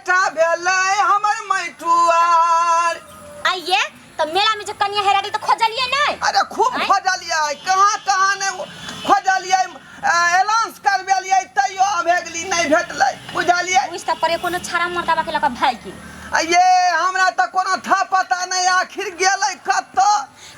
बेटा भेले हमर मैठुआर। आइए तो मेला में जो कन्या हेराडी तो खोजलिए नहीं? अरे खूब खोजलिए, कहाँ ने खोजलिए, एलाउंस करबेलिए तैयो भेगली नहीं भेटलै, बुझलिए? उस त परे कोनो छाड़ा मर्दाबा के लका भाई की। ये हमरा त कोनो था पता नहीं, आखिर गेलै कत त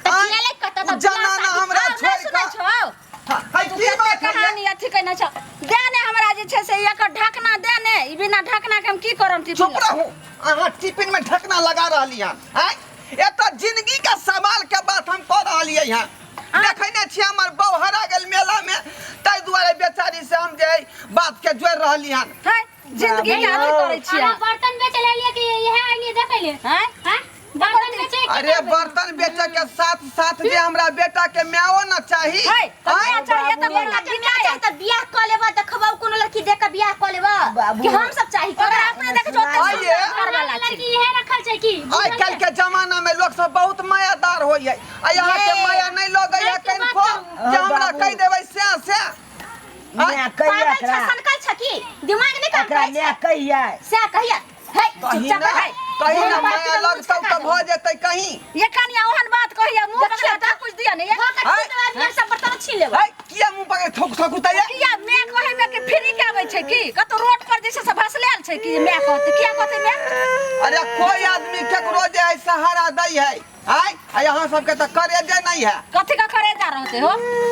गेलै कत त जनाना हमरा छोड़ सुनै छौ। हाय की बात कहानी अथी कहना छ दे ने हमरा जे छै से एक ढकना दे ने, ई बिना ढकना के हम की करम? टिफिन चुप रहू, अहाँ टिफिन में ढकना लगा रहली हैं। हैं ए त जिंदगी का सवाल के बात हम कह रहलिए हैं। देखैने छी हमर बहू हरा गेल मेला में, तै दुआरे बेचारी से हम जे बात के जोड़ रहली हैं। है जिंदगी के अथी करै छियै। बर्तन बेचे ले कि यह आइए देखे ले हैं हैं बर्तन बेचे के। अरे बर्तन बेचे के साथ साथ जे हमरा बेटा के म्याओ न चाही। है त मैं चाहिए त बेटा के बियाह चाही त बियाह क लेबा, देखबा कोनो लड़की देख के बियाह क लेबा कि हम सब चाही अगर अपने देख जो आइए। लड़की यह रखल छै की? आज कल के जमाना में लोग सब बहुत मायादार हो है। यहाँ के माया नहीं लोग है कनको जे हमरा कह देबै से मैं कहिया पागल छ, सनकल छ की? दिमाग नहीं काम एकरा करे मैं कहिया से कहिया है चुपचाप है। कहीं ना माया लगतौ त भ जेतै कहीं। ये कनिया ओहन बात कहिया मुंह पर त कुछ दिया नहीं ये सब बर्तन छीन लेबा। है किया मुंह पर ठोक ठोकुतै? किया मैं कहे में के फ्री के आबै छै की? कतो रोड पर जैसे सब भसलेल छै की मैं कहते किया कहते मैं? अरे कोई आदमी केकरो जे है सहारा दै है। आय यहाँ सबके त करे जे नहीं है। कथी का करे जा रहते हो?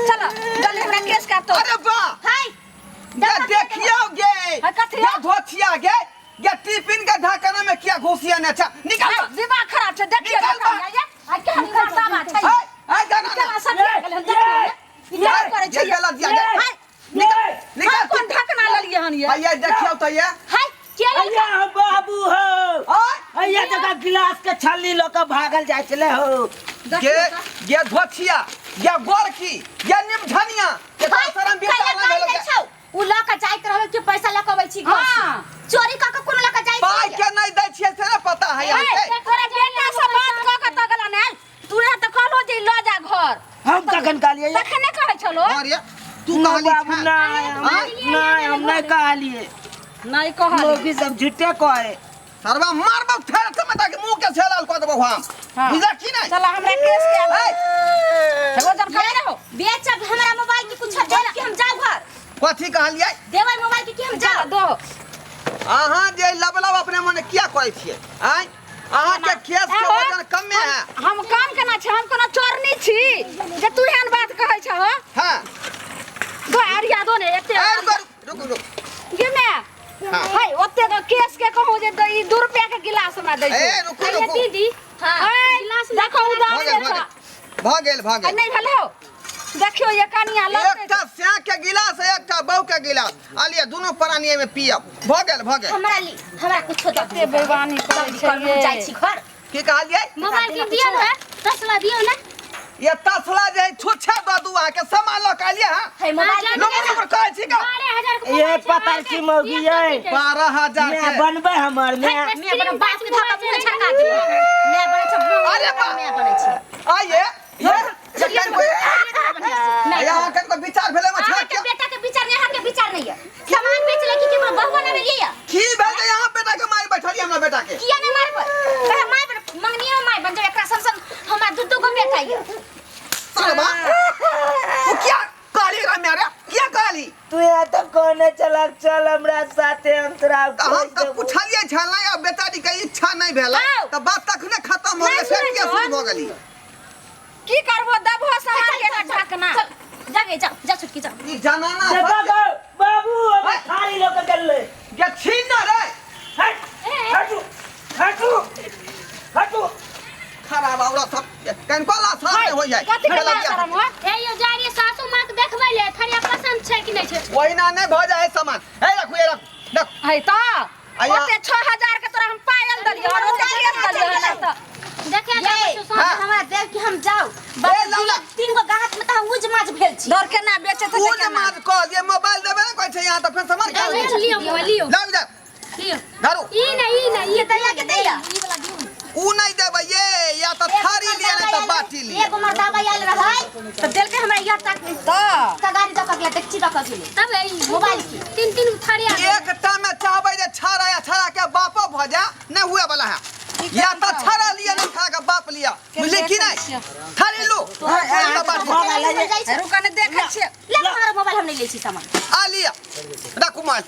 चलो जल्दी हमरा केस काट तो। अरे वाह हाय ये देखियो गे है कथी? ये धोतिया गे, ये टिफिन के ढक्कन में क्या घुसिया ने छ निकाल। दिमाग खराब छै देखिए निकाल बा। ये आ के हम सामा छै है है जाना केना सब गेल हम देखिए ये करे छै ये गलत दिया गे। हाय निकाल निकाल कौन ढकना ललिए हन ये? ये देखियो त ये हाय केला अय्या बाबू हो, ओए अय्या जगह गिलास के छल्ली ल के भागल जाय छले हो। ये धोतिया, ये गोरखी, ये निमधनिया, ये शरम बिचार न भेलो गे। उ ल के जाइत रहल कि पैसा ल के अबै छी घर से। हां चोरी क के कोनो ल के जाइत पाई के नहीं दै छियै से न पता है हमके। तोरा बेटा से बात क के तगला ने तू त कहलो जे ल जा घर हम तखन कहलिए तखने कहै छलो और ये तू ना कहली बाबू था। नहीं हम नहीं कहलिए, नहीं कहल लोग सब झूठे कहे। सरवा मारबो फेर से मता के मुंह के छेलाल क देबो हम। हाँ। बुझा की नहीं? चला हमरा केस के ए, चलो जब करे रहो बेच हमरा मोबाइल के कुछ दे कि हम जाऊ घर। कथी कहलिए? देबै मोबाइल के कि हम चलो जाऊ। दो अहाँ जे लबलब अपने मने किया कहै छियै? आय अहाँ के केस के वजन कमे है। हम काम केना छै? हम कोनो चोरनी छी जे तू एहन बात कहै छ हो? हां दो आरिया दो ने एते रुक रुक गिने हाँ। हाय ओते के केस के कहू जे 2 रुपया के गिलास हमरा दै ए छै। रुक अरे रुक दीदी हां गिलास देखो उधार दे छ भ गेल नहीं भेल हो। देखियो ये कनिया लगते एकटा स्या के गिलास है, एकटा बहू के गिलास आलिए दोनों प्राणी में पियब। भ गेल हमरा ली हमरा कुछ दे के बेईमानी करै छै हम जाई छी घर। की कहलिए? मोबाइल के दियो ना, तसला दियो ना। ये तसला जे है छुच्छा ददू आ के सामान ल के लिए। हां है मोबाइल लोग ऊपर कहै छी का 12,000 के ये पता की मौगी है 12,000 मैं के। बनबे हमर मैं मैं अपना बाप के धक्का मुंह छका दे। मैं बड़े छप अरे बा। मैं बड़े छी। आइए ये कन को यहाँ कन को विचार भेले में अहाँ छा के बेटा के विचार नहीं, अहाँ के विचार नहीं है। सामान बेच ले कि केकरो बहु बना ले लिया। की भेल जे यहाँ बेटा के मार बैठली हमरा बेटा के? किया नहीं मार पर? कहे माय मंगनियो माय बन जाए एकरा संग हमरा दू गो बेटा है। सरवा तू क्या काली रा मेरे क्या काली? तू या तो कोने चलक चल हमरा साथे हम तोरा हम त पूछलिए छला या बेटाडी के इच्छा नहीं भेला त बात तखने खत्म हो गेल, फेर के शुरू हो गेली। की करबो दबो सामान के ढकना जागे जा जा छुटकी जा। ई जनाना बाबू अब थारी लोग गेले ये छीन न रे हट हटू हटू हटू खराब औरत सब कन को ला सामने हो जाए। कथी के बात करम हो? ए यो जारी सासू मां के देखबै ले थरिया पसंद छै कि नहीं छै? वही ना नहीं भ जाए सामान। ए रखू ये रख देख है त आया। ओते 6000 के तोरा हम पायल दलियो और ओते केस दलियो है त देखे ये जा ससुर हमरा देख कि हम जाऊ। ए लौला 3 गो गाहक में त हम उज माज भेल छी। दर के ना बेचे त तू न मार को ये मोबाइल देबे ना कोई छै यहाँ त फिर सामान खा ले। लियो लियो लग जा लियो। धरो ई नहीं ये दैया के दैया। ऊ नहीं देबे ये या त था थारी लिया नहीं तो बाटी लिया। एगो मर्दावा आयल रहै तो दिल के हमरा यार तक तो गाड़ी दक के टैक्सी दक के तब ई मोबाइल की 3 थारी आ गए। एक टा में चाहबे जे छड़ा के बापो भ जा नहीं हुए वाला है। या तो छड़ा लिया नहीं खा के बाप लिया बुझले कि नहीं थारी लो रुका ने देखै छियै ले हमारा मोबाइल हम नहीं ले छी सामान आ लिया रखू माल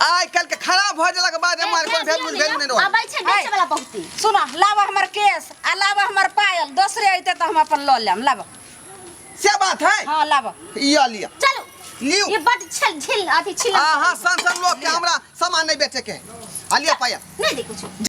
आइ कल के खराब हो जाला के बाद हमार कोई वैल्यू नहीं रह। आबै छै बेचे वाला बहुते सुनो लावा हमर केस आ लावा हमर पायल दोसरे अइते त हम अपन ल लेम लावा से बात है। हां लावा ये लिया चलो लियो ये बट छल झिल आती छिल हां सन लोग के हमरा सामान नहीं बेचे के आ लिया पाया नहीं दे कुछ